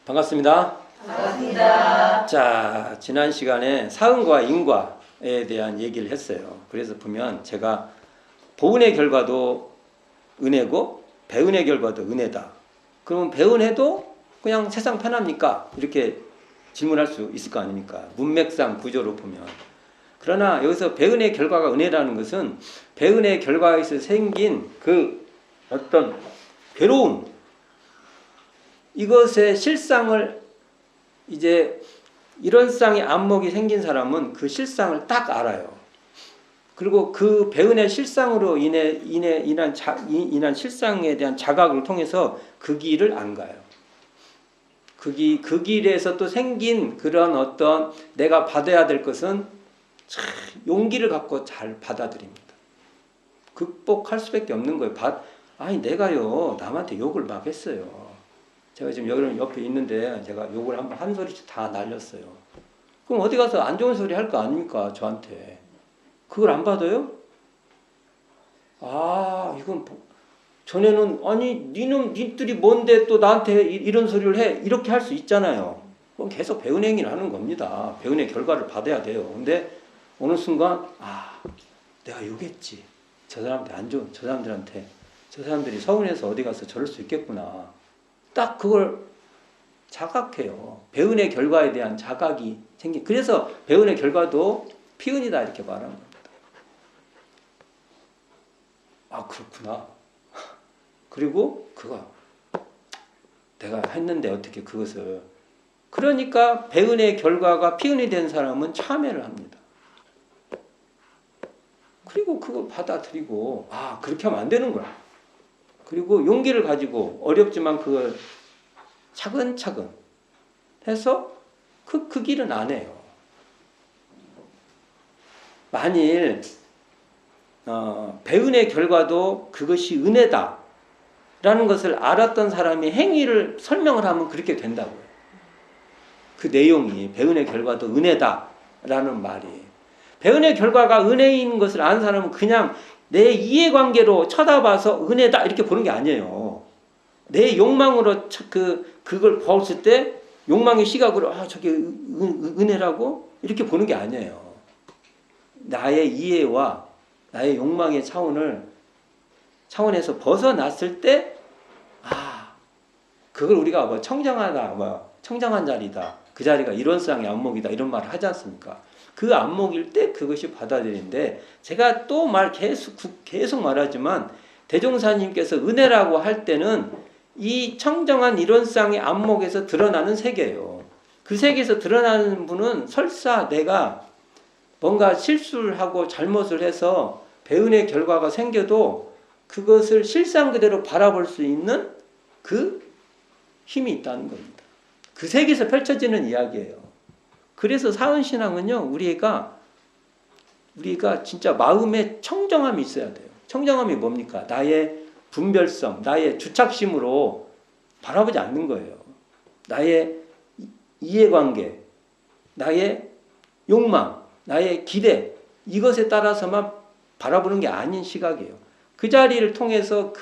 반갑습니다. 반갑습니다. 자, 지난 시간에 사은과 인과에 대한 얘기를 했어요. 그래서 보면 제가 보은의 결과도 은혜고 배은의 결과도 은혜다. 그러면 배은혜도 그냥 세상 편합니까? 이렇게 질문할 수 있을 거 아닙니까? 문맥상 구조로 보면. 그러나 여기서 배은의 결과가 은혜라는 것은 배은의 결과에서 생긴 그 어떤 괴로움, 이것의 실상을 이제 이런 쌍의 안목이 생긴 사람은 그 실상을 딱 알아요. 그리고 그 배은의 실상으로 인한 실상에 대한 자각을 통해서 그 길을 안 가요. 그 길에서 또 생긴 그런 어떤 내가 받아야 될 것은 참 용기를 갖고 잘 받아들입니다. 극복할 수밖에 없는 거예요. 아니 내가요 남한테 욕을 막 했어요. 제가 지금 여기 옆에 있는데 제가 욕을 한 소리씩 다 날렸어요. 그럼 어디 가서 안 좋은 소리 할 거 아닙니까 저한테. 그걸 안 받아요? 아 이건 전에는 아니 니들이 뭔데 또 나한테 이런 소리를 해 이렇게 할 수 있잖아요. 그럼 계속 배은의 행위를 하는 겁니다. 배은의 결과를 받아야 돼요. 근데 어느 순간 내가 욕했지. 저 사람한테 안 좋은 저 사람들이 서운해서 어디 가서 저럴 수 있겠구나. 딱 그걸 자각해요. 배은의 결과에 대한 자각이 생긴. 그래서 배은의 결과도 피은이다 이렇게 말하는 겁니다. 아 그렇구나. 그리고 내가 했는데 어떻게 그것을. 그러니까 배은의 결과가 피은이 된 사람은 참회를 합니다. 그리고 그걸 받아들이고 그렇게 하면 안 되는 거야. 그리고 용기를 가지고 어렵지만 그걸 차근차근 해서 그 길은 안 해요. 만일 배은의 결과도 그것이 은혜다 라는 것을 알았던 사람이 행위를 설명을 하면 그렇게 된다고요. 그 내용이 배은의 결과도 은혜다 라는 말이. 배은의 결과가 은혜인 것을 아는 사람은 그냥 내 이해관계로 쳐다봐서 은혜다 이렇게 보는 게 아니에요. 내 욕망으로 그걸 봤을 때 욕망의 시각으로 저게 은혜라고 이렇게 보는 게 아니에요. 나의 이해와 나의 욕망의 차원에서 벗어났을 때 그걸 우리가 청정한 자리다. 그 자리가 이론상의 안목이다. 이런 말을 하지 않습니까? 그 안목일 때 그것이 받아들인데 제가 또 계속 말하지만 대종사님께서 은혜라고 할 때는 이 청정한 이론상의 안목에서 드러나는 세계예요. 그 세계에서 드러나는 분은 설사 내가 뭔가 실수를 하고 잘못을 해서 배은의 결과가 생겨도 그것을 실상 그대로 바라볼 수 있는 그 힘이 있다는 겁니다. 그 세계에서 펼쳐지는 이야기예요. 그래서 사은신앙은요, 우리가 진짜 마음에 청정함이 있어야 돼요. 청정함이 뭡니까? 나의 분별성, 나의 주착심으로 바라보지 않는 거예요. 나의 이해관계, 나의 욕망, 나의 기대, 이것에 따라서만 바라보는 게 아닌 시각이에요. 그 자리를 통해서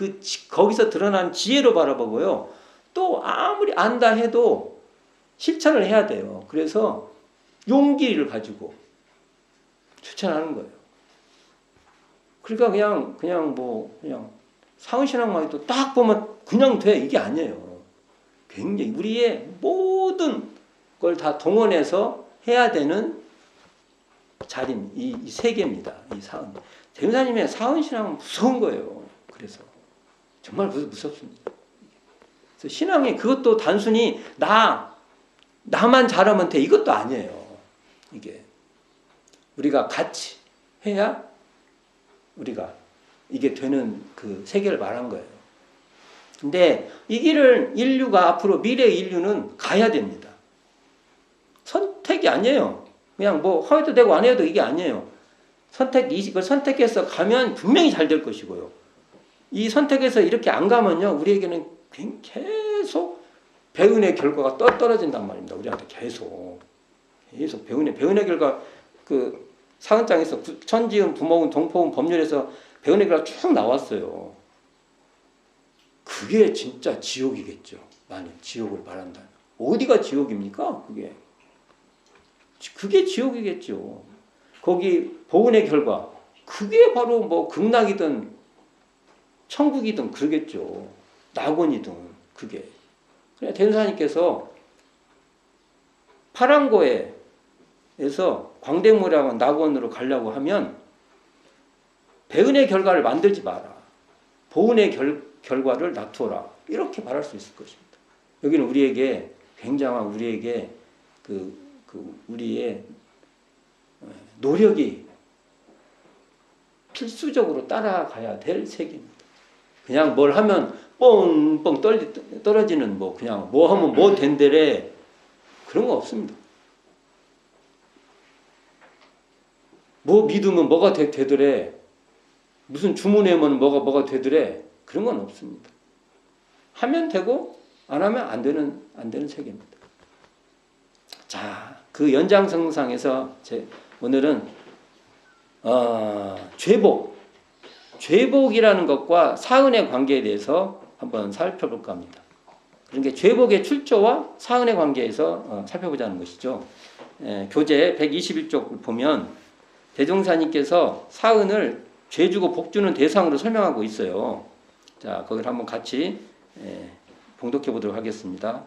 거기서 드러난 지혜로 바라보고요. 또 아무리 안다 해도 실천을 해야 돼요. 그래서 용기를 가지고 추천하는 거예요. 그러니까 그냥 사은신앙만 해도 딱 보면 그냥 돼 이게 아니에요. 굉장히 우리의 모든 걸 다 동원해서 해야 되는 자리는 이 세계입니다. 이 사은. 대종사님의 사은신앙은 무서운 거예요. 그래서 정말 무섭습니다. 그래서 신앙이 그것도 단순히 나만 잘하면 돼 이것도 아니에요. 이게 우리가 같이 해야 우리가 이게 되는 그 세계를 말한 거예요. 근데 이 길을 인류가 앞으로 미래의 인류는 가야 됩니다. 선택이 아니에요. 그냥 해도 되고 안 해도 이게 아니에요. 이걸 선택해서 가면 분명히 잘 될 것이고요. 이 선택해서 이렇게 안 가면요, 우리에게는 계속 배은의 결과가 떨어진단 말입니다. 우리한테 계속 배은의 결과 그 사은장에서 천지은 부모은 동포은 법률에서 배은의 결과 쭉 나왔어요. 그게 진짜 지옥이겠죠. 나는 지옥을 말한다면. 어디가 지옥입니까? 그게 지옥이겠죠. 거기 보은의 결과. 그게 바로 뭐 극락이든 천국이든 그러겠죠. 낙원이든 그게. 그냥 대전사님께서 파랑고에서 광대모략원 낙원으로 가려고 하면 배은의 결과를 만들지 마라. 보은의 결과를 놔둬라. 이렇게 말할 수 있을 것입니다. 여기는 우리에게 굉장한 우리에게 우리의 노력이 필수적으로 따라가야 될 세계입니다. 그냥 뭘 하면 뻥뻥 떨어지는 뭐 그냥 뭐 하면 뭐 된대래 그런 거 없습니다. 뭐 믿으면 뭐가 되더래. 무슨 주문하면 뭐가 되더래. 그런 건 없습니다. 하면 되고 안 하면 안 되는 세계입니다. 자, 그 연장선상에서 오늘은 죄복이라는 것과 사은의 관계에 대해서 한번 살펴볼까 합니다. 그러니까 죄복의 출처와 사은의 관계에서 살펴보자는 것이죠. 교재 121쪽을 보면 대종사님께서 사은을 죄 주고 복 주는 대상으로 설명하고 있어요. 자, 거기를 한번 같이 봉독해 보도록 하겠습니다.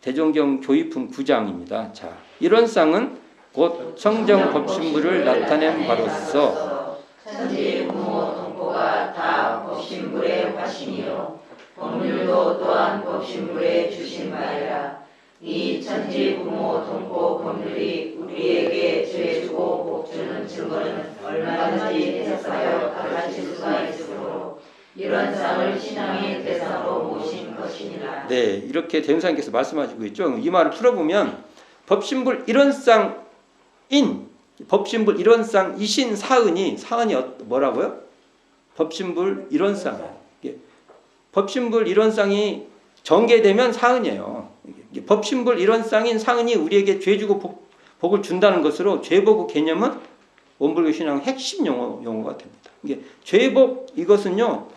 대종경 교의품 9장입니다. 자, 이런 쌍은 곧 청정 법신부를 나타낸 바로서 천지 부모 동포가 다 법신불의 화신이요 법률도 또한 법신불의 주신 바이라. 이 천지 부모 동포 법률이 우리에게 죄 주고 복 주는 증거는 얼마든지 해석하여 달라질 수가 있으므로 이런 쌍을 신앙의 대상으로 모신 것이니라. 네, 이렇게 대종사님께서 말씀하시고 있죠. 이 말을 풀어보면 법신불 이런 쌍인 법신불 이런 쌍이신 사은이 뭐라고요? 법신불 이런 쌍. 법신불 이런 쌍이 전개되면 사은이에요. 법신불 이런 쌍인 사은이 우리에게 죄 주고 복을 준다는 것으로 죄복의 개념은 원불교 신앙의 핵심 용어가 됩니다. 이게 죄복 이것은요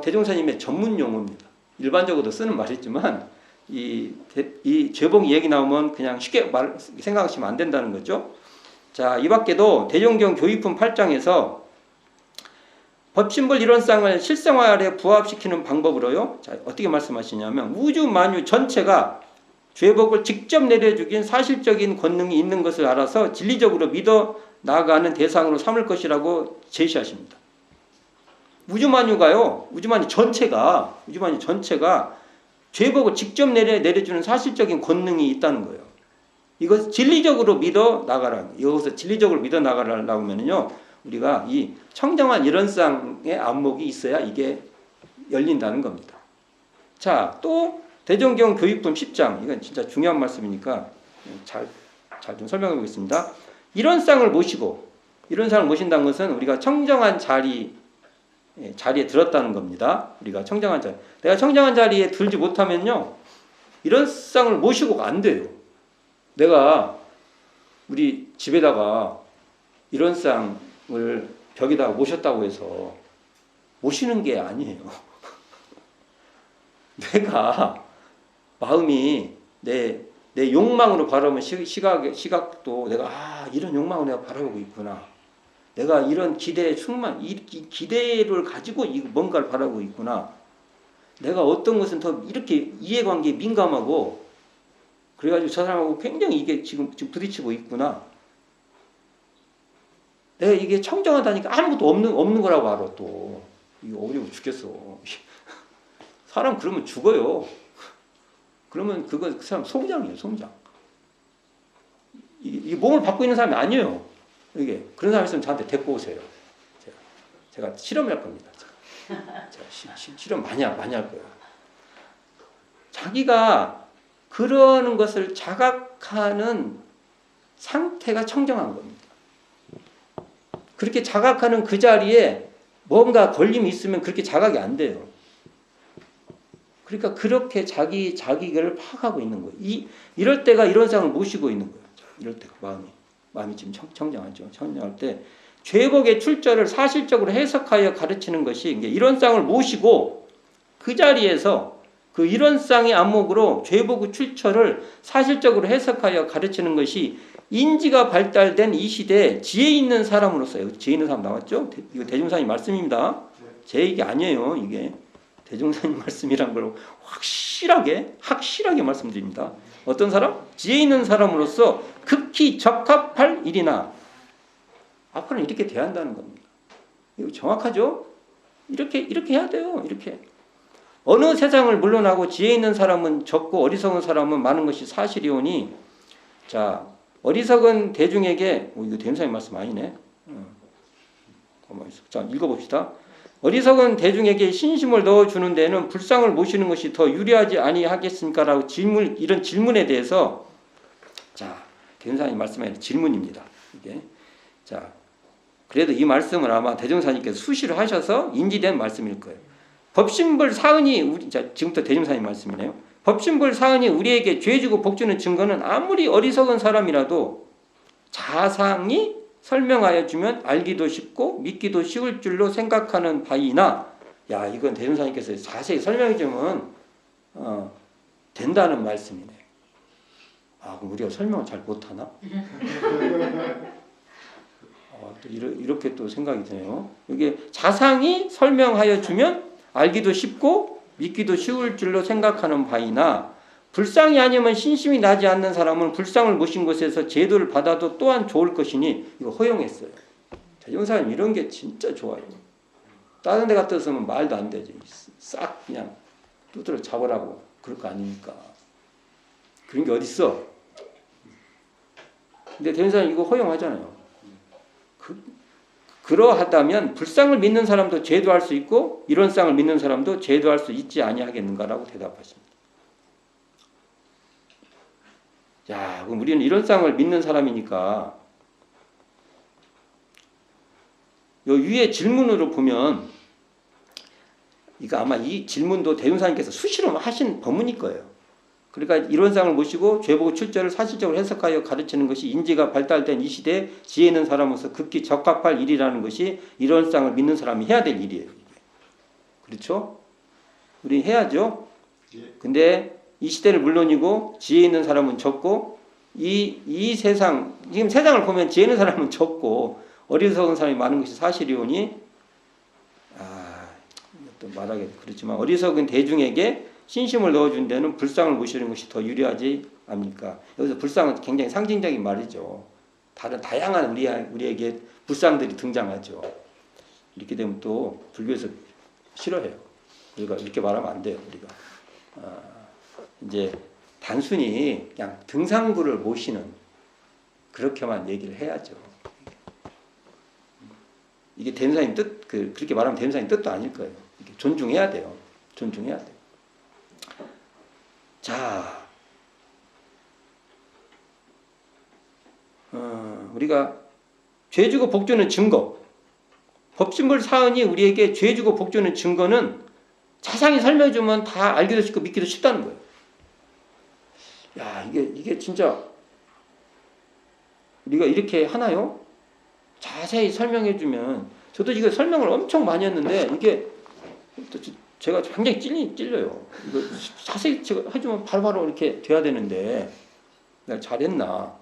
대종사님의 전문 용어입니다. 일반적으로 쓰는 말이지만 이 죄복 얘기 나오면 그냥 쉽게 생각하시면 안 된다는 거죠. 자, 이 밖에도 대종경 교의품 8장에서 법신불 이론상을 실생활에 부합시키는 방법으로요. 자, 어떻게 말씀하시냐면 우주 만유 전체가 죄복을 직접 내려주긴 사실적인 권능이 있는 것을 알아서 진리적으로 믿어 나아가는 대상으로 삼을 것이라고 제시하십니다. 우주 만유 전체가 죄복을 직접 내려주는 사실적인 권능이 있다는 거예요. 이것 진리적으로 믿어 나가라. 이것을 진리적으로 믿어 나가라고 하면요. 우리가 이 청정한 이런쌍의 안목이 있어야 이게 열린다는 겁니다. 자, 또 대종경 교의품 10장. 이건 진짜 중요한 말씀이니까 잘 좀 설명해 보겠습니다. 이런쌍을 모신다는 것은 우리가 청정한 자리에 들었다는 겁니다. 우리가 청정한 자리. 내가 청정한 자리에 들지 못하면요. 이런쌍을 모시고가 안 돼요. 내가 우리 집에다가 이런쌍을 벽에다가 모셨다고 해서 모시는 게 아니에요. 내가 마음이 내 욕망으로 바라보면 시각도 내가 이런 욕망을 내가 바라보고 있구나. 내가 이런 기대에 이 기대를 가지고 뭔가를 바라보고 있구나. 내가 어떤 것은 더 이렇게 이해관계에 민감하고 그래가지고 저 사람하고 굉장히 이게 지금 부딪히고 있구나. 내가 이게 청정하다니까 아무것도 없는 거라고 알아 또. 이거 어려워 죽겠어. 사람 그러면 죽어요. 그러면 그 사람 송장이에요, 송장. 이 몸을 받고 있는 사람이 아니에요. 이게 그런 사람 있으면 저한테 데리고 오세요. 제가 실험할 겁니다. 제가 실험 많이 할 거예요. 자기가 그러는 것을 자각하는 상태가 청정한 겁니다. 그렇게 자각하는 그 자리에 뭔가 걸림이 있으면 그렇게 자각이 안 돼요. 그러니까 그렇게 자기를 파악하고 있는 거예요. 이럴 때가 이런 상을 모시고 있는 거예요. 이럴 때가 마음이 지금 청정하죠. 청정할 때 죄복의 출처를 사실적으로 해석하여 가르치는 것이 이런 쌍을 모시고 그 자리에서 그 이론상의 안목으로 죄보고 출처를 사실적으로 해석하여 가르치는 것이 인지가 발달된 이 시대에 지혜 있는 사람으로서요. 지혜 있는 사람 나왔죠? 이거 대종사님 말씀입니다. 제 얘기 아니에요. 이게 대종사님 말씀이란 걸 확실하게 말씀드립니다. 어떤 사람? 지혜 있는 사람으로서 극히 적합할 일이나 앞으로는 이렇게 돼야 한다는 겁니다. 이거 정확하죠? 이렇게 해야 돼요. 이렇게. 어느 세상을 물러나고 지혜 있는 사람은 적고 어리석은 사람은 많은 것이 사실이오니, 자, 어리석은 대중에게, 이거 대종사님 말씀 아니네. 자, 읽어봅시다. 어리석은 대중에게 신심을 넣어주는 데는 불상을 모시는 것이 더 유리하지 아니하겠습니까? 라고 이런 질문에 대해서, 자, 대종사님 말씀에 질문입니다. 이게. 자, 그래도 이 말씀을 아마 대종사님께서 수시로 하셔서 인지된 말씀일 거예요. 법신불 사은이, 자, 지금부터 대종사님 말씀이네요. 법신불 사은이 우리에게 죄 주고 복 주는 증거는 아무리 어리석은 사람이라도 자상히 설명하여 주면 알기도 쉽고 믿기도 쉬울 줄로 생각하는 바이나, 야, 이건 대종사님께서 자세히 설명해 주면 된다는 말씀이네. 아, 그럼 우리가 설명을 잘 못하나? 또 이렇게 또 생각이 드네요. 이게 자상히 설명하여 주면 알기도 쉽고 믿기도 쉬울 줄로 생각하는 바이나, 불상이 아니면 신심이 나지 않는 사람은 불상을 모신 곳에서 제도를 받아도 또한 좋을 것이니, 이거 허용했어요. 대종사님 이런 게 진짜 좋아요. 다른 데 같았으면 말도 안 되지. 싹 그냥 두드러 잡으라고 그럴 거 아닙니까? 그런 게 어딨어? 근데 대종사님 이거 허용하잖아요. 그러하다면 불상을 믿는 사람도 제도할 수 있고 이론상을 믿는 사람도 제도할 수 있지 아니하겠는가라고 대답하십니다. 야, 그럼 우리는 이론상을 믿는 사람이니까 요 위에 질문으로 보면, 이거 아마 이 질문도 대종사님께서 수시로 하신 법문일 거예요. 그러니까 이론상을 모시고 죄보고 출처를 사실적으로 해석하여 가르치는 것이 인지가 발달된 이 시대에 지혜 있는 사람으로서 극히 적합할 일이라는 것이 이론상을 믿는 사람이 해야 될 일이에요. 그렇죠? 우리 해야죠. 근데 이 시대를 물론이고 지혜 있는 사람은 적고, 이 세상, 지금 세상을 보면 지혜 있는 사람은 적고 어리석은 사람이 많은 것이 사실이오니, 또 말하기 그렇지만 어리석은 대중에게 신심을 넣어준 데는 불상을 모시는 것이 더 유리하지 않습니까? 여기서 불상은 굉장히 상징적인 말이죠. 다양한 우리에게 불상들이 등장하죠. 이렇게 되면 또 불교에서 싫어해요. 우리가 이렇게 말하면 안 돼요. 우리가 이제 단순히 그냥 등상부를 모시는, 그렇게만 얘기를 해야죠. 이게 대종사님 뜻, 그렇게 말하면 대종사님 뜻도 아닐 거예요. 이렇게 존중해야 돼요. 존중해야 돼요. 자, 우리가 죄 주고 복 주는 증거, 법신불 사은이 우리에게 죄 주고 복 주는 증거는 자상히 설명해 주면 다 알기도 쉽고 믿기도 쉽다는 거예요. 야, 이게 진짜 우리가 이렇게 하나요? 자세히 설명해 주면, 저도 이거 설명을 엄청 많이 했는데 이게 제가 굉장히 찔려요. 이거 자세히 제가 해주면 바로바로 이렇게 돼야 되는데 내가 잘했나?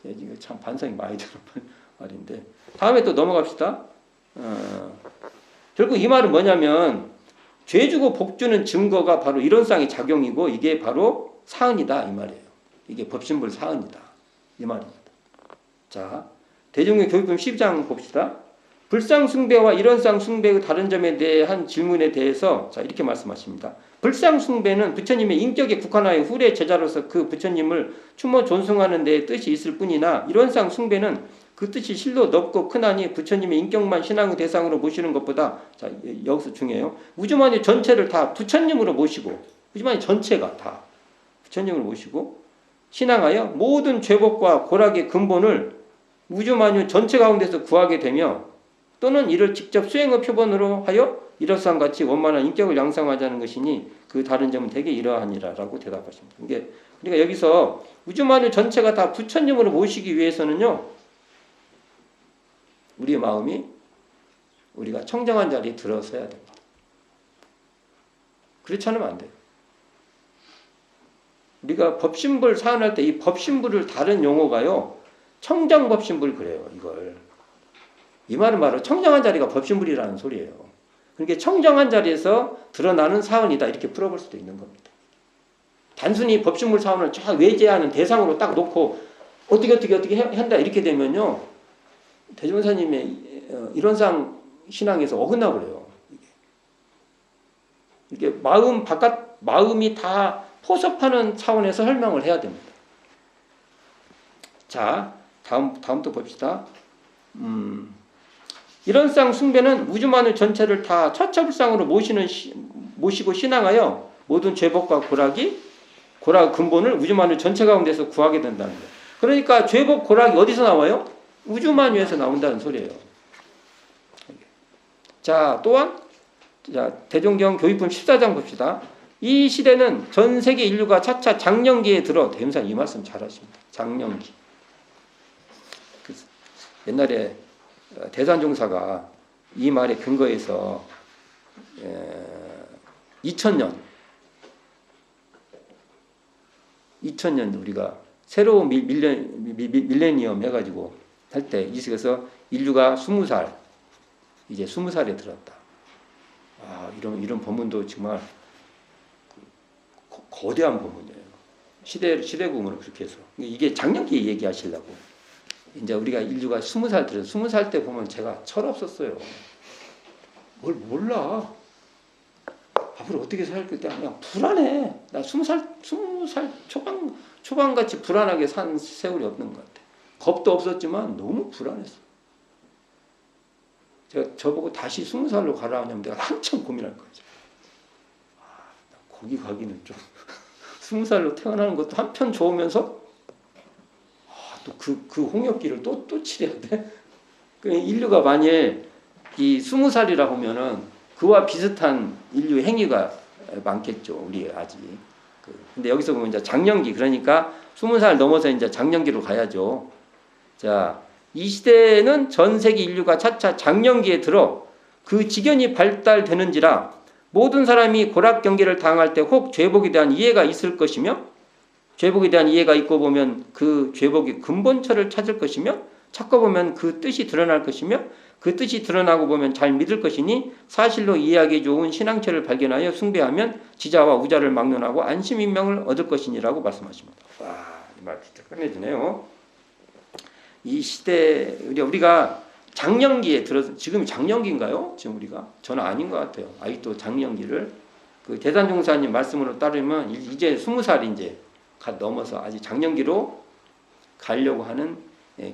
이거 참 반성이 많이 드는 말인데, 다음에 또 넘어갑시다. 결국 이 말은 뭐냐면, 죄 주고 복 주는 증거가 바로 이론상의 작용이고 이게 바로 사은이다 이 말이에요. 이게 법신불 사은이다 이 말입니다. 자, 대종교 교육품 12장 봅시다. 불상 숭배와 이론상 숭배의 다른 점에 대한 질문에 대해서 자, 이렇게 말씀하십니다. 불상 숭배는 부처님의 인격에 국한하여 후래 제자로서 그 부처님을 추모 존숭하는 데 뜻이 있을 뿐이나, 이론상 숭배는 그 뜻이 실로 넓고 크나니 부처님의 인격만 신앙의 대상으로 모시는 것보다, 자, 여기서 중요해요. 우주만유 전체를 다 부처님으로 모시고, 우주만유 전체가 다 부처님을 모시고 신앙하여 모든 죄복과 고락의 근본을 우주만유 전체 가운데서 구하게 되며, 또는 이를 직접 수행의 표본으로 하여 이러한 같이 원만한 인격을 양성하자는 것이니 그 다른 점은 대개 이러하니라라고 대답하십니다. 이게 그러니까 여기서 우주만유 전체가 다 부처님으로 모시기 위해서는요, 우리의 마음이 우리가 청정한 자리에 들어서야 됩니다. 그렇지 않으면 안 돼요. 우리가 법신불 사은할 때 이 법신불을 다른 용어가요. 청정법신불 그래요. 이걸. 이 말은 바로 청정한 자리가 법신불이라는 소리예요. 그러니까 청정한 자리에서 드러나는 사은이다. 이렇게 풀어볼 수도 있는 겁니다. 단순히 법신불 사은을 쫙 외제하는 대상으로 딱 놓고 어떻게 한다 이렇게 되면요. 대종사님의 이론상 신앙에서 어긋나 버려요. 이게 마음이 다 포섭하는 차원에서 설명을 해야 됩니다. 자, 다음도 봅시다. 이런상 숭배는 우주만을 전체를 다 처처불상으로 모시고 신앙하여 모든 죄복과 고락 근본을 우주만을 전체 가운데서 구하게 된다는 거예요. 그러니까 죄복 고락이 어디서 나와요? 우주만유에서 나온다는 소리예요. 자, 또한 대종경 교육품 14장 봅시다. 이 시대는 전 세계 인류가 차차 장년기에 들어, 대음사 이 말씀 잘하십니다. 장년기. 옛날에 대산종사가 이 말에 근거해서 2000년 우리가 새로운 밀레니엄 해가지고 할 때 이 속에서 인류가 20살 이제 20살에 들었다. 아, 이런 법문도 정말 거대한 법문이에요. 시대국으로 그렇게 해서 이게 작년기에 얘기하시려고. 이제 우리가 인류가 20살 들어서 20살 때 보면 제가 철없었어요. 뭘 몰라. 앞으로 어떻게 살 때 그냥 불안해. 나 20살 초반같이 불안하게 산 세월이 없는 것 같아. 겁도 없었지만 너무 불안했어. 제가 저보고 다시 20살로 가라 하냐면 내가 한참 고민할 거죠. 거기 가기는 좀 20살로 태어나는 것도 한편 좋으면서 또 그 홍역기를 또 치려야 돼. 인류가 만일 이 20살이라 보면은 그와 비슷한 인류 행위가 많겠죠. 우리 아직. 근데 여기서 보면 이제 장년기 그러니까 20살 넘어서 이제 장년기로 가야죠. 자, 이 시대는 전 세계 인류가 차차 장년기에 들어 그 지견이 발달되는지라 모든 사람이 고락 경계를 당할 때 혹 죄복에 대한 이해가 있을 것이며 죄복에 대한 이해가 있고 보면 그 죄복의 근본처를 찾을 것이며 찾고 보면 그 뜻이 드러날 것이며 그 뜻이 드러나고 보면 잘 믿을 것이니 사실로 이해하기 좋은 신앙처를 발견하여 숭배하면 지자와 우자를 막론하고 안심인명을 얻을 것이니라고 말씀하십니다. 와, 이 말 진짜 끝내주네요. 이 시대 우리가 장년기에 들어서 지금 장년기인가요? 지금 우리가 저는 아닌 것 같아요. 아직도 장년기를 그 대산종사님 말씀으로 따르면 이제 20살 이제 갓 넘어서 아직 장년기로 가려고 하는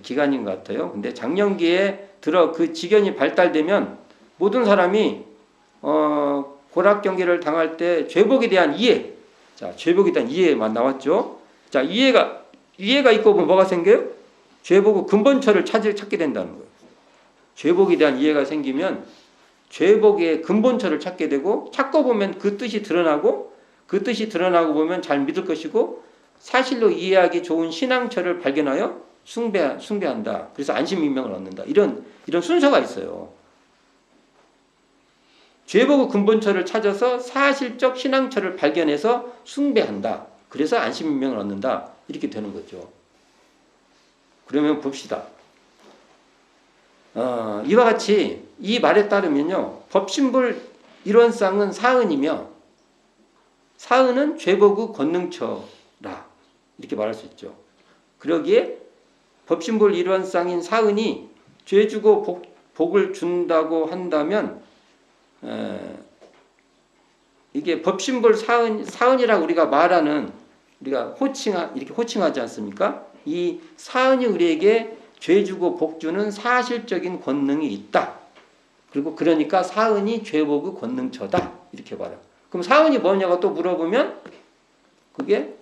기간인 것 같아요. 근데 장년기에 들어 그 지견이 발달되면 모든 사람이 고락 경계를 당할 때 죄복에 대한 이해, 자 죄복에 대한 이해만 나왔죠. 자 이해가 있고 보면 뭐가 생겨요? 죄복의 근본처를 찾게 된다는 거예요. 죄복에 대한 이해가 생기면 죄복의 근본처를 찾게 되고 찾고 보면 그 뜻이 드러나고 보면 잘 믿을 것이고 사실로 이해하기 좋은 신앙처를 발견하여 숭배한다. 그래서 안심인명을 얻는다. 이런 순서가 있어요. 죄복의 근본처를 찾아서 사실적 신앙처를 발견해서 숭배한다. 그래서 안심인명을 얻는다. 이렇게 되는 거죠. 그러면 봅시다. 이와 같이 이 말에 따르면요. 법신불 일원상은 사은이며 사은은 죄복의 권능처라. 이렇게 말할 수 있죠. 그러기에 법신불 일원상인 사은이 죄 주고 복을 준다고 한다면 이게 법신불 사은이라고 우리가 말하는 우리가 이렇게 호칭하지 않습니까? 이 사은이 우리에게 죄 주고 복 주는 사실적인 권능이 있다. 그리고 그러니까 사은이 죄복의 권능처다. 이렇게 말해요. 그럼 사은이 뭐냐고 또 물어보면 그게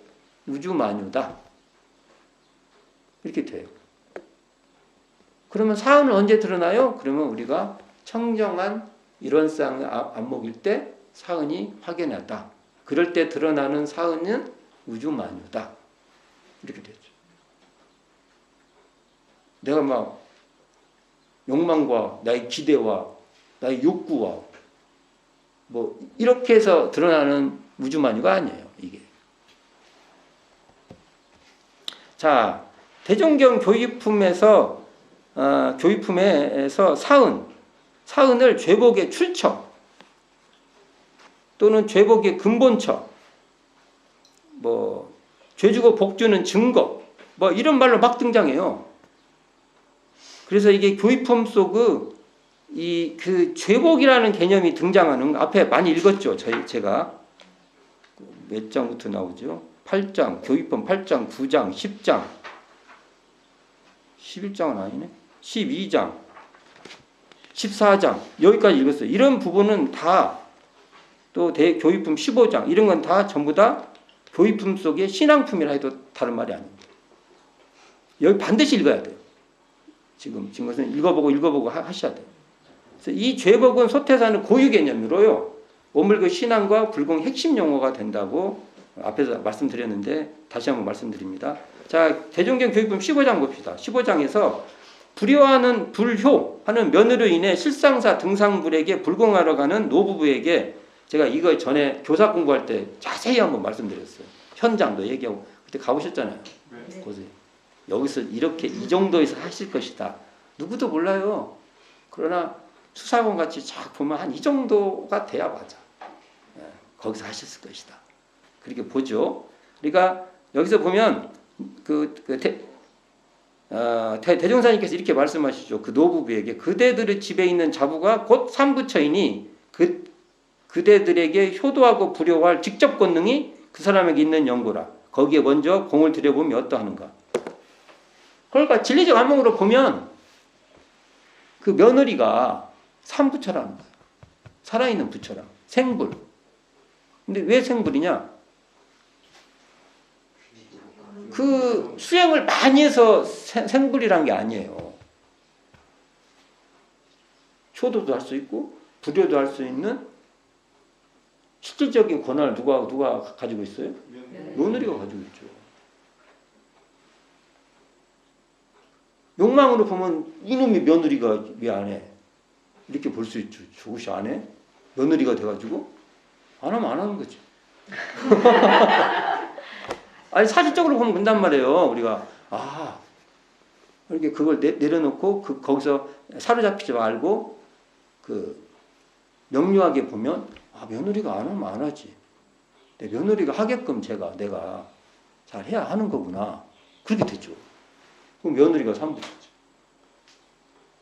우주만유다. 이렇게 돼요. 그러면 사은은 언제 드러나요? 그러면 우리가 청정한 일원상 안목일 때 사은이 확연하다. 그럴 때 드러나는 사은은 우주만유다. 이렇게 되죠. 내가 막 욕망과 나의 기대와 나의 욕구와 뭐 이렇게 해서 드러나는 우주만유가 아니에요. 이게. 자, 대종경 교의품에서 교의품에서 사은을 죄복의 출처 또는 죄복의 근본처, 뭐 죄주고 복주는 증거, 뭐 이런 말로 막 등장해요. 그래서 이게 교의품 속의 그 죄복이라는 개념이 등장하는 앞에 많이 읽었죠. 제가 몇 장부터 나오죠? 8장, 교의품 8장, 9장, 10장, 11장은 아니네. 12장, 14장 여기까지 읽었어요. 이런 부분은 다 또 교의품 15장 이런 건 다 전부 다 교의품 속의 신앙품이라 해도 다른 말이 아닙니다. 여기 반드시 읽어야 돼요. 지금 것은 읽어보고 하셔야 돼요. 그래서 이 죄복은 소태사는 고유 개념으로요. 오물그 신앙과 불공 핵심 용어가 된다고 앞에서 말씀드렸는데 다시 한번 말씀드립니다. 자, 대종경 교육품 15장 봅시다. 15장에서 불효하는 불효하는 면으로 인해 실상사 등상불에게 불공하러 가는 노부부에게 제가 이거 전에 교사 공부할 때 자세히 한번 말씀드렸어요. 현장도 얘기하고 그때 가보셨잖아요. 네. 보세요. 여기서 이렇게 이 정도에서 하실 것이다. 누구도 몰라요. 그러나 수사관 같이 쫙 보면 한 이 정도가 돼야 맞아. 거기서 하셨을 것이다. 그렇게 보죠. 그러니까 여기서 보면 대종사님께서 이렇게 말씀하시죠. 그 노부부에게 그대들의 집에 있는 자부가 곧 삼부처이니 그대들에게 효도하고 불효할 직접 권능이 그 사람에게 있는 연고라. 거기에 먼저 공을 들여보면 어떠하는가. 그러니까 진리적 안목으로 보면 그 며느리가 삼부처라는 거예요. 살아있는 부처라. 생불. 근데 왜 생불이냐? 그 수행을 많이 해서 생불이란 게 아니에요. 효도도 할 수 있고 불효도 할 수 있는 실질적인 권한을 누가 가지고 있어요? 며느리가 가지고 있죠. 욕망으로 보면 이놈이 며느리가 왜 안 해? 이렇게 볼 수 있죠. 저것이 안 해? 며느리가 돼가지고 안 하면 안 하는 거지. 아니 사실적으로 보면 그런단 말이에요. 우리가 이렇게 그걸 내려놓고 거기서 사로잡히지 말고 명료하게 보면 며느리가 안 하면 안 하지. 며느리가 하게끔 내가 잘 해야 하는 거구나. 그렇게 됐죠. 그럼 며느리가 삼부처죠.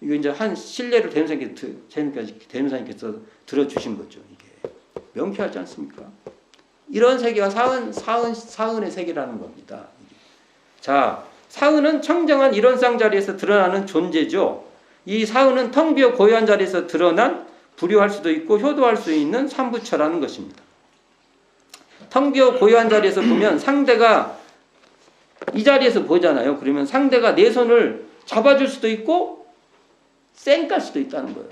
이거 이제 한 신뢰를 대명사님께서 들어주신 거죠. 이게 명쾌하지 않습니까? 이런 세계가 사은의 세계라는 겁니다. 자, 사은은 청정한 이론상 자리에서 드러나는 존재죠. 이 사은은 텅 비어 고요한 자리에서 드러난 불효할 수도 있고 효도할 수 있는 삼부처라는 것입니다. 텅 비어 고요한 자리에서 보면 상대가 이 자리에서 보잖아요. 그러면 상대가 내 손을 잡아줄 수도 있고 쌩깔 수도 있다는 거예요.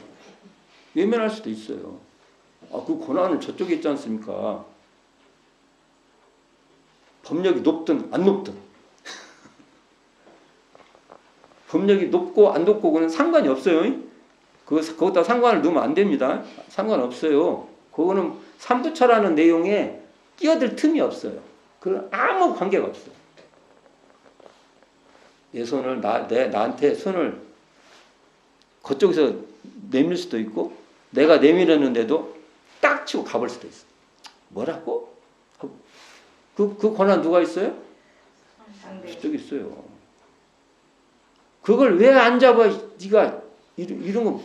외면할 수도 있어요. 그 권한은 저쪽에 있지 않습니까? 법력이 높든 안 높든 법력이 높고 안 높고 그는 상관이 없어요. 거기다 상관을 넣으면 안 됩니다. 상관없어요. 그거는 삼부처라는 내용에 끼어들 틈이 없어요. 그건 아무 관계가 없어요. 내 손을 나한테 손을 그쪽에서 내밀 수도 있고 내가 내밀었는데도 딱 치고 가볼 수도 있어. 뭐라고? 그 권한 누가 있어요? 저쪽에 있어요. 그걸 왜 안 잡아? 네가 이런 거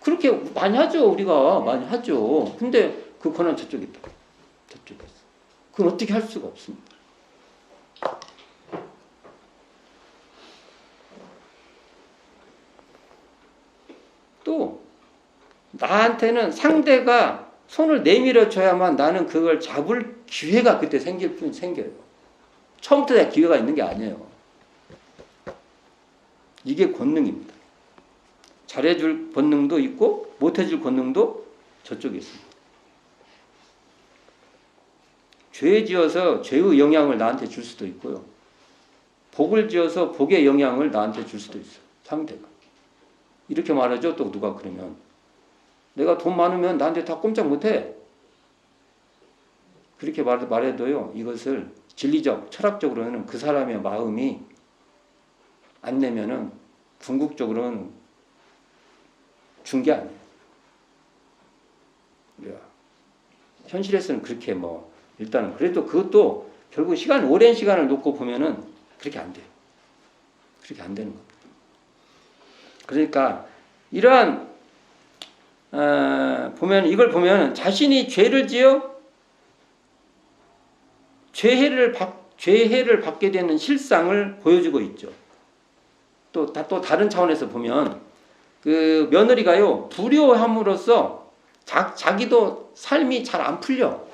그렇게 많이 하죠. 우리가 많이 하죠. 근데 그 권한 저쪽에 있다. 저쪽에 있어. 그건 어떻게 할 수가 없습니다. 또 나한테는 상대가 손을 내밀어 줘야만 나는 그걸 잡을 기회가 그때 생겨요. 처음부터 다 기회가 있는 게 아니에요. 이게 권능입니다. 잘해줄 권능도 있고 못해줄 권능도 저쪽에 있습니다. 죄 지어서 죄의 영향을 나한테 줄 수도 있고요. 복을 지어서 복의 영향을 나한테 줄 수도 있어요. 상대가. 이렇게 말하죠. 또 누가 그러면 내가 돈 많으면 나한테 다 꼼짝 못해. 그렇게 말해도요, 이것을 진리적, 철학적으로는 그 사람의 마음이 안 내면은 궁극적으로는 준 게 아니에요. 현실에서는 그렇게 뭐, 일단은 그래도 그것도 결국 오랜 시간을 놓고 보면은 그렇게 안 돼요. 그렇게 안 되는 겁니다. 그러니까 이러한 이걸 보면 자신이 죄를 지어 죄해를 받게 되는 실상을 보여주고 있죠. 또 다른 차원에서 보면 그 며느리가요 불효함으로써 자기도 삶이 잘 안 풀려.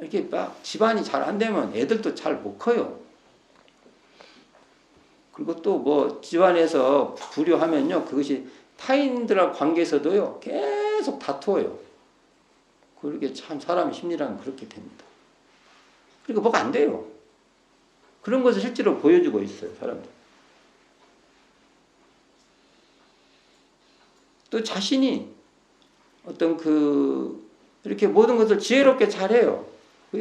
이렇게 막 집안이 잘 안 되면 애들도 잘 못 커요. 그리고 또 뭐 집안에서 불효하면요 그것이 타인들과 관계에서도요 계속 다투어요. 그렇게 참 사람의 심리란 그렇게 됩니다. 그러니까 뭐가 안 돼요. 그런 것을 실제로 보여주고 있어요, 사람들. 또 자신이 어떤 이렇게 모든 것을 지혜롭게 잘해요.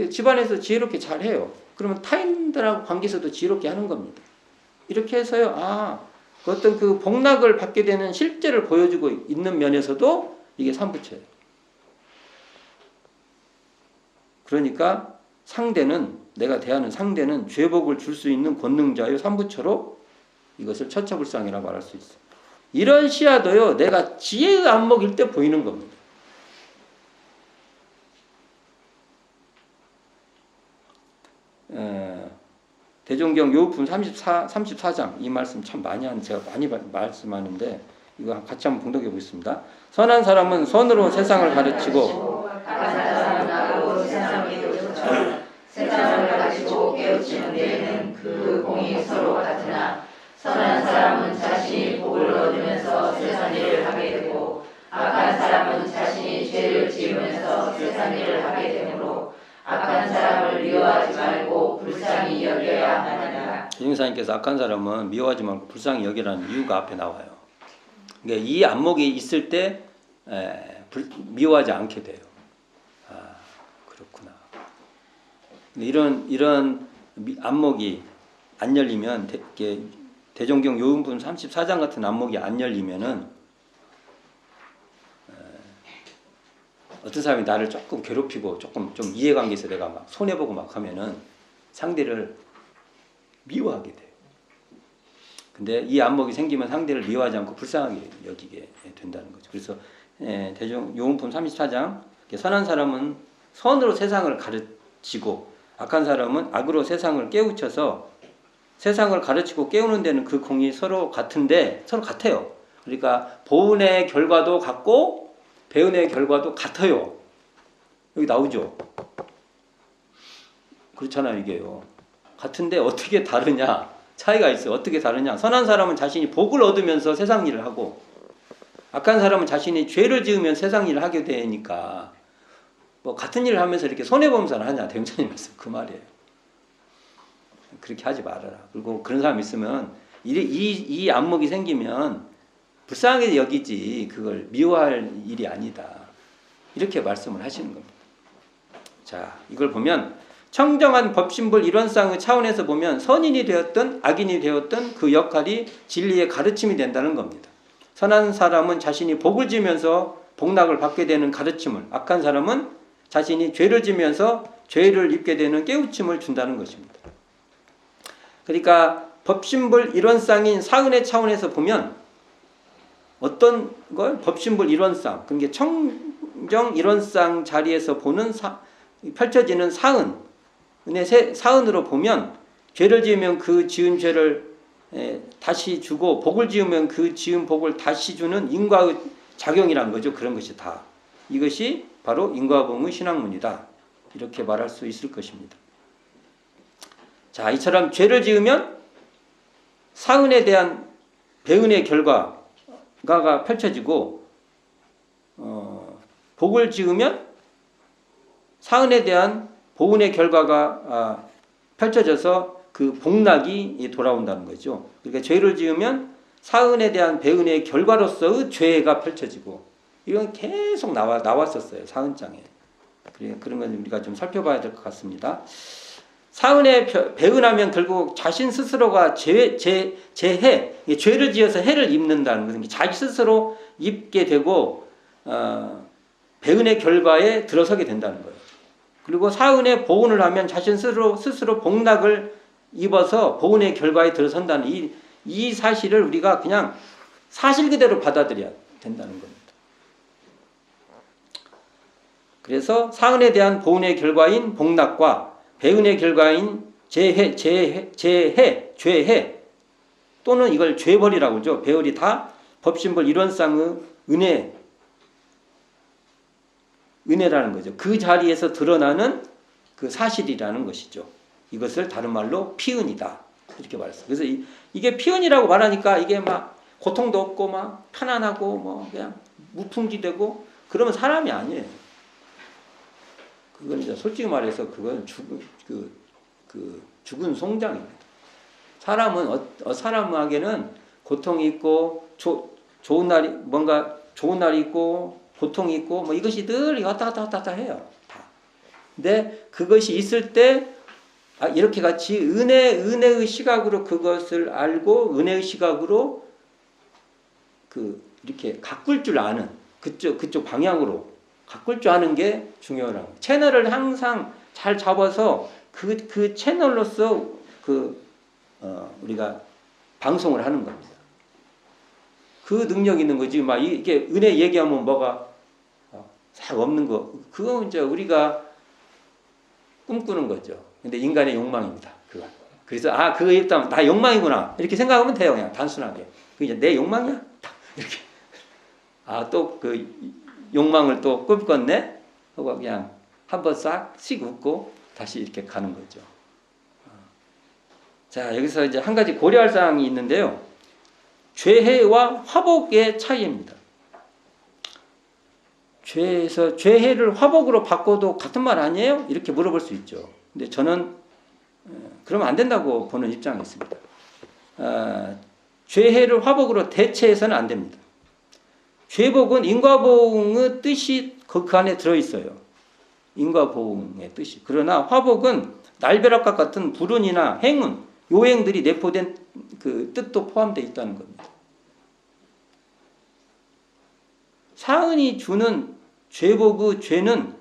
집안에서 지혜롭게 잘해요. 그러면 타인들하고 관계에서도 지혜롭게 하는 겁니다. 이렇게 해서요, 어떤 그 복락을 받게 되는 실제를 보여주고 있는 면에서도 이게 삼부처예요. 그러니까 내가 대하는 상대는 죄복을 줄 수 있는 권능자요 삼부처로 이것을 처처불상이라고 말할 수 있어요. 이런 시야도요 내가 지혜의 안목일 때 보이는 겁니다. 대종경 요품 34장 이 말씀 참 제가 많이 말씀하는데 이거 같이 한번 봉독해 보겠습니다. 선한 사람은 선으로 세상을 가르치고 세상을 가르치고 깨우치는 데에는 그 공이 서로 같으나 선한 사람은 자신이 복을 얻으면서 세상 일을 하게 되고 악한 사람은 자신이 죄를 지으면서 세상 일을 하게 되므로 악한 사람을 미워하지 말고 불쌍히 여겨야 하느니라. 인사님께서 악한 사람은 미워하지 말고 불쌍히 여기라는 이유가 앞에 나와요. 그러니까 이 안목이 있을 때 미워하지 않게 돼요. 그렇구나. 이런 안목이 안 열리면 대종경 요음분 34장 같은 안목이 안 열리면은 어떤 사람이 나를 조금 괴롭히고 조금 좀 이해관계에서 내가 막 손해보고 막 하면은 상대를 미워하게 돼요. 근데 이 안목이 생기면 상대를 미워하지 않고 불쌍하게 여기게 된다는 거죠. 그래서 요음품 34장 선한 사람은 선으로 세상을 가르치고 악한 사람은 악으로 세상을 깨우쳐서 세상을 가르치고 깨우는 데는 그 공이 서로 같은데 서로 같아요. 그러니까 보은의 결과도 같고 배은의 결과도 같아요. 여기 나오죠. 그렇잖아요, 이게요. 같은데 어떻게 다르냐? 차이가 있어요. 어떻게 다르냐? 선한 사람은 자신이 복을 얻으면서 세상 일을 하고 악한 사람은 자신이 죄를 지으면 세상 일을 하게 되니까 뭐 같은 일을 하면서 이렇게 손해보면서 하냐? 대웅자님 말씀 그 말이에요. 그렇게 하지 말아라. 그리고 그런 사람 있으면 이 안목이 생기면 불쌍하게 여기지 그걸 미워할 일이 아니다. 이렇게 말씀을 하시는 겁니다. 자, 이걸 보면 청정한 법신불 일원상의 차원에서 보면 선인이 되었든 악인이 되었든 그 역할이 진리의 가르침이 된다는 겁니다. 선한 사람은 자신이 복을 지면서 복락을 받게 되는 가르침을, 악한 사람은 자신이 죄를 지면서 죄를 입게 되는 깨우침을 준다는 것입니다. 그러니까 법신불 일원상인 사은의 차원에서 보면 어떤 걸 법신불 일원상, 그러니까 청정 일원상 자리에서 보는 펼쳐지는 사은의 사은으로 보면 죄를 지으면 그 지은 죄를 다시 주고 복을 지으면 그 지은 복을 다시 주는 인과의 작용이란 거죠. 그런 것이 다. 이것이 바로 인과보응의 신학문이다. 이렇게 말할 수 있을 것입니다. 자, 이처럼 죄를 지으면 사은에 대한 배은의 결과가 펼쳐지고 복을 지으면 사은에 대한 보은의 결과가 펼쳐져서 그 복락이 돌아온다는 거죠. 그러니까 죄를 지으면 사은에 대한 배은의 결과로서의 죄가 펼쳐지고 이건 계속 나왔었어요. 사은장에. 그런 건 우리가 좀 살펴봐야 될 것 같습니다. 사은에 배은하면 결국 자신 스스로가 재해, 죄를 지어서 해를 입는다는 것은 자기 스스로 입게 되고 배은의 결과에 들어서게 된다는 거예요. 그리고 사은에 보은을 하면 자신 스스로 복락을 입어서 보은의 결과에 들어선다는 이 사실을 우리가 그냥 사실 그대로 받아들여야 된다는 겁니다. 그래서 사은에 대한 보은의 결과인 복락과 배은의 결과인 죄해 또는 이걸 죄벌이라고 그러죠. 배열이 다 법신벌 일원상의 은혜라는 거죠. 그 자리에서 드러나는 그 사실이라는 것이죠. 이것을 다른 말로 피은이다. 이렇게 말했어요. 그래서 이게 피은이라고 말하니까 이게 막 고통도 없고 막 편안하고 뭐 그냥 무풍지되고 그러면 사람이 아니에요. 그건 이제 솔직히 말해서 그건 죽은 송장입니다. 사람은 사람에게는 고통이 있고 좋은 날이 있고 고통이 있고 뭐 이것이 늘 왔다 갔다 해요. 다. 근데 그것이 있을 때 이렇게 같이 은혜의 시각으로 그것을 알고 은혜의 시각으로 이렇게 가꿀 줄 아는 그쪽 방향으로 가꿀 줄 아는 게 중요하다는 거예요. 채널을 항상 잘 잡아서 그 채널로서 우리가 방송을 하는 겁니다. 그 능력 있는 거지. 막 이게 은혜 얘기하면 뭐가 잘 없는 거. 그거 이제 우리가 꿈꾸는 거죠. 근데 인간의 욕망입니다. 그거. 그래서 그거 일단 다 욕망이구나 이렇게 생각하면 돼요. 그냥 단순하게. 그게 이제 내 욕망이야. 이렇게. 또 욕망을 또 꿈꿨네? 하고 그냥 한번 싹씩 웃고 다시 이렇게 가는 거죠. 자, 여기서 이제 한 가지 고려할 사항이 있는데요. 죄해와 화복의 차이입니다. 죄해를 화복으로 바꿔도 같은 말 아니에요? 이렇게 물어볼 수 있죠. 근데 저는 그러면 안 된다고 보는 입장이 있습니다. 죄해를 화복으로 대체해서는 안 됩니다. 죄복은 인과보응의 뜻이 그 안에 들어있어요. 인과보응의 뜻이. 그러나 화복은 날벼락과 같은 불운이나 행운, 요행들이 내포된 그 뜻도 포함되어 있다는 겁니다. 사은이 주는 죄복의 죄는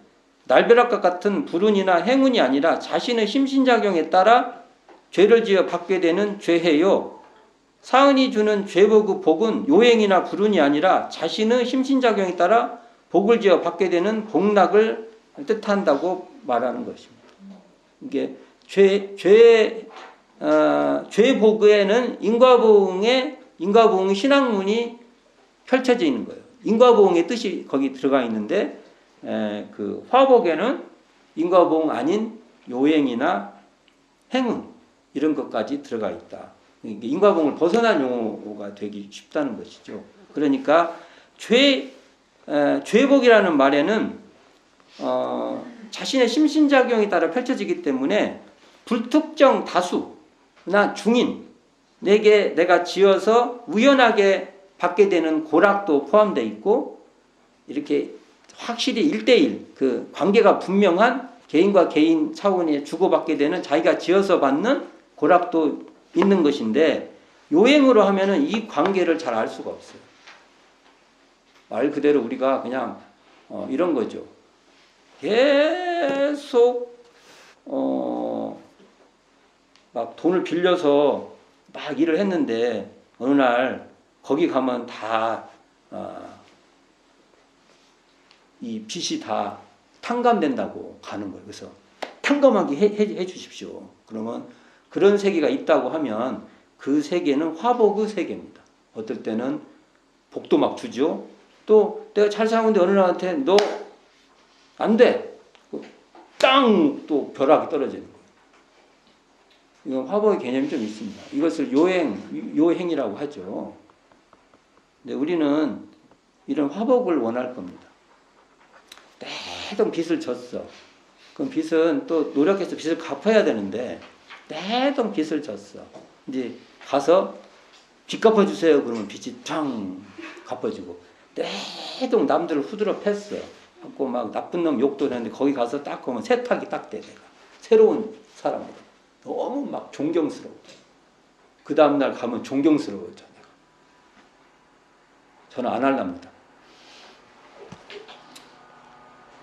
날벼락과 같은 불운이나 행운이 아니라 자신의 심신작용에 따라 죄를 지어 받게 되는 죄해요. 사은이 주는 죄복의 복은 요행이나 불운이 아니라 자신의 심신작용에 따라 복을 지어 받게 되는 복락을 뜻한다고 말하는 것입니다. 이게 죄복에는 인과보응의 신학문이 펼쳐져 있는 거예요. 인과보응의 뜻이 거기 들어가 있는데 그 화복에는 인과보응 아닌 요행이나 행운 이런 것까지 들어가 있다. 인과보응을 벗어난 용어가 되기 쉽다는 것이죠. 그러니까 죄복이라는 말에는 자신의 심신작용에 따라 펼쳐지기 때문에 불특정 다수나 중인에게 내가 지어서 우연하게 받게 되는 고락도 포함되어 있고 이렇게 확실히 1대1 그 관계가 분명한 개인과 개인 차원에 주고받게 되는 자기가 지어서 받는 고락도 있는 것인데 요행으로 하면은 이 관계를 잘 알 수가 없어요. 말 그대로 우리가 그냥 이런 거죠. 계속 막 돈을 빌려서 막 일을 했는데 어느 날 거기 가면 다 이 빚이 다 탕감된다고 가는 거예요. 그래서 탕감하게 해 주십시오. 그러면 그런 세계가 있다고 하면 그 세계는 화복의 세계입니다. 어떨 때는 복도 막 주죠. 또 내가 잘 사는데 어느 날한테 너 안 돼. 땅 또 벼락이 떨어지는 거예요. 이건 화복의 개념이 좀 있습니다. 이것을 요행이라고 하죠. 근데 우리는 이런 화복을 원할 겁니다. 내동 빚을 졌어. 그럼 빚은 또 노력해서 빚을 갚아야 되는데 내동 빚을 졌어. 이제 가서 빚 갚아주세요. 그러면 빚이 탕 갚아주고 계속 남들을 후드려 팼어요. 하고 막 나쁜 놈 욕도 했는데 거기 가서 딱 보면 세탁이 딱 돼. 내가 새로운 사람으로 너무 막 존경스러워. 그 다음날 가면 존경스러워져. 내가 저는 안 할랍니다.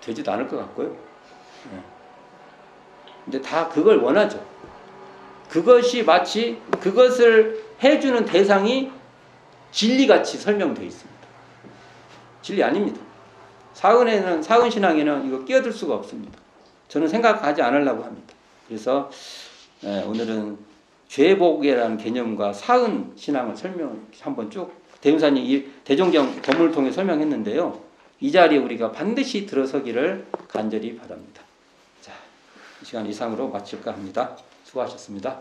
되지도 않을 것 같고요. 네. 근데 다 그걸 원하죠. 그것이 마치 그것을 해주는 대상이 진리같이 설명되어 있습니다. 진리 아닙니다. 사은 신앙에는 이거 끼어들 수가 없습니다. 저는 생각하지 않으려고 합니다. 그래서 오늘은 죄복이라는 개념과 사은 신앙을 한번 쭉 대흥사님 이 대종경 법문을 통해 설명했는데요. 이 자리에 우리가 반드시 들어서기를 간절히 바랍니다. 자, 이 시간 이상으로 마칠까 합니다. 수고하셨습니다.